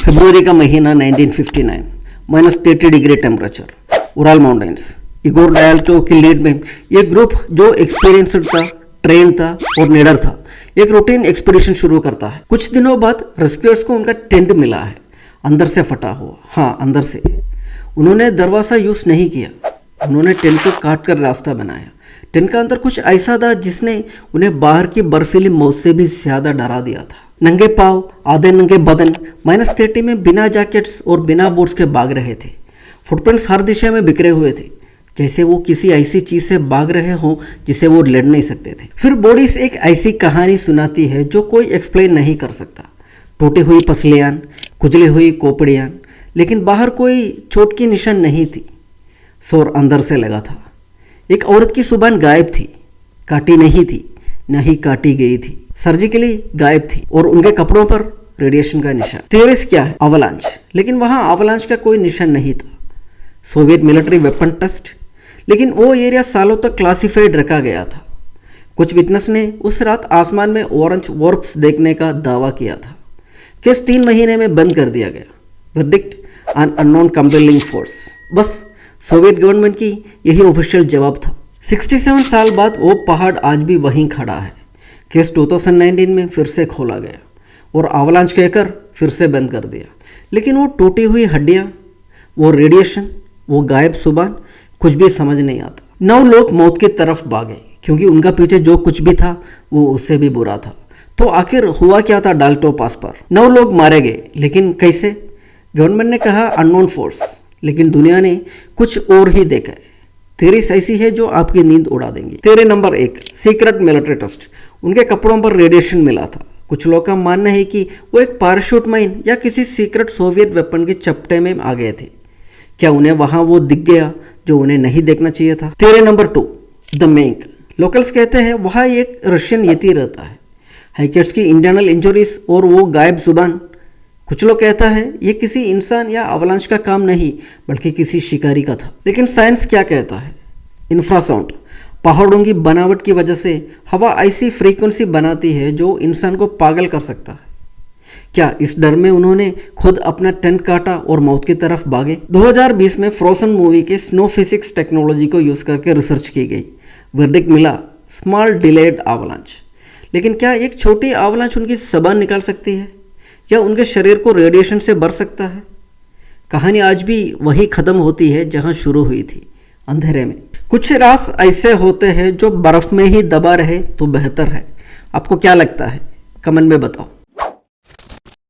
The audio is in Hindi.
फरवरी का महीना 1959, -30 degree temperature, Ural mountains. Igor Dyatlov की लीड में ये ग्रुप जो एक्सपीरियंस्ड था, ट्रेन था और निडर था, एक रूटीन एक्सपीडिशन शुरू करता है। कुछ दिनों बाद रेस्क्यूअर्स को उनका टेंट मिला है, अंदर से फटा हुआ। हाँ, अंदर से। उन्होंने दरवाज़ा यूज़ नहीं किया, उन्होंने टेंट को काट कर रास्ता बनाया। टेंट का अंदर कुछ ऐसा था जिसने उन्हें बाहर की बर्फीली मौत से भी ज़्यादा डरा दिया था। नंगे पाँव, आधे नंगे बदन, -30 में बिना जैकेट्स और बिना बूट्स के भाग रहे थे। फुटप्रिंट्स हर दिशा में बिखरे हुए थे, जैसे वो किसी ऐसी चीज़ से भाग रहे हों जिसे वो लड़ नहीं सकते थे। फिर बॉडीज एक ऐसी कहानी सुनाती है जो कोई एक्सप्लेन नहीं कर सकता। टूटी हुई पसलियाँ, खुजली हुई कोपड़ियाँ, लेकिन बाहर कोई चोट की निशान नहीं थी। शोर अंदर से लगा था। एक औरत की जुबान गायब थी, काटी नहीं थी, न ही काटी गई थी, सर्जिकली गायब थी, और उनके कपड़ों पर रेडिएशन का निशान। थियरीज क्या है? अवलांच, लेकिन वहाँ अवलांच का कोई निशान नहीं था। सोवियत मिलिट्री वेपन टेस्ट, लेकिन वो एरिया सालों तक क्लासिफाइड रखा गया था। कुछ विटनेस ने उस रात आसमान में ऑरेंज वॉर्प्स देखने का दावा किया था। केस 3 महीने में बंद कर दिया गया। Verdict, an unknown compelling force. बस सोवियत गवर्नमेंट की यही ऑफिशियल जवाब था। 67 साल बाद वो पहाड़ आज भी वहीं खड़ा है। केस 2019 में फिर से खोला गया और अवलांच कहकर फिर से बंद कर दिया। लेकिन वो टूटी हुई हड्डियाँ, वो रेडिएशन, वो गायब जुबान, कुछ भी समझ नहीं आता। 9 लोग मौत की तरफ भागे क्योंकि उनका पीछे जो कुछ भी था वो उससे भी बुरा था। तो आखिर हुआ क्या था डाल्टो पास पर? 9 लोग मारे गए, लेकिन कैसे? गवर्नमेंट ने कहा अननोन फोर्स, लेकिन दुनिया ने कुछ और ही देखा है। थ्योरीज ऐसी है जो आपकी नींद उड़ा देंगी। Theory number 1, secret military test. उनके कपड़ों पर रेडिएशन मिला था। कुछ लोग का मानना है कि वो एक पैराशूट माइन या किसी सीक्रेट सोवियत वेपन के चपटे में आ गए थे। क्या उन्हें वहां वो दिख गया जो उन्हें नहीं देखना चाहिए था? Theory number 2, the Menk. Locals कहते हैं वहाँ एक रशियन यति रहता है। हाइकर्स की इंटरनल इंजरीज और वो गायब जुबान। कुछ लोग कहता है ये किसी इंसान या अवलांच का काम नहीं, बल्कि किसी शिकारी का था। लेकिन साइंस क्या कहता है? इंफ्रासाउंड। पहाड़ों की बनावट की वजह से हवा ऐसी फ्रीक्वेंसी बनाती है जो इंसान को पागल कर सकता है। क्या इस डर में उन्होंने खुद अपना टेंट काटा और मौत की तरफ भागे? 2020 में फ्रोजन मूवी के स्नो फिजिक्स टेक्नोलॉजी को यूज़ करके रिसर्च की गई। वर्डिक्ट मिला स्मॉल डिलेड अवलांच। लेकिन क्या एक छोटी अवलांच उनकी जुबान निकाल सकती है या उनके शरीर को रेडिएशन से भर सकता है? कहानी आज भी वही ख़त्म होती है जहां शुरू हुई थी, अंधेरे में। कुछ राज ऐसे होते हैं जो बर्फ़ में ही दबा रहे तो बेहतर है। आपको क्या लगता है? कमेंट में बताओ।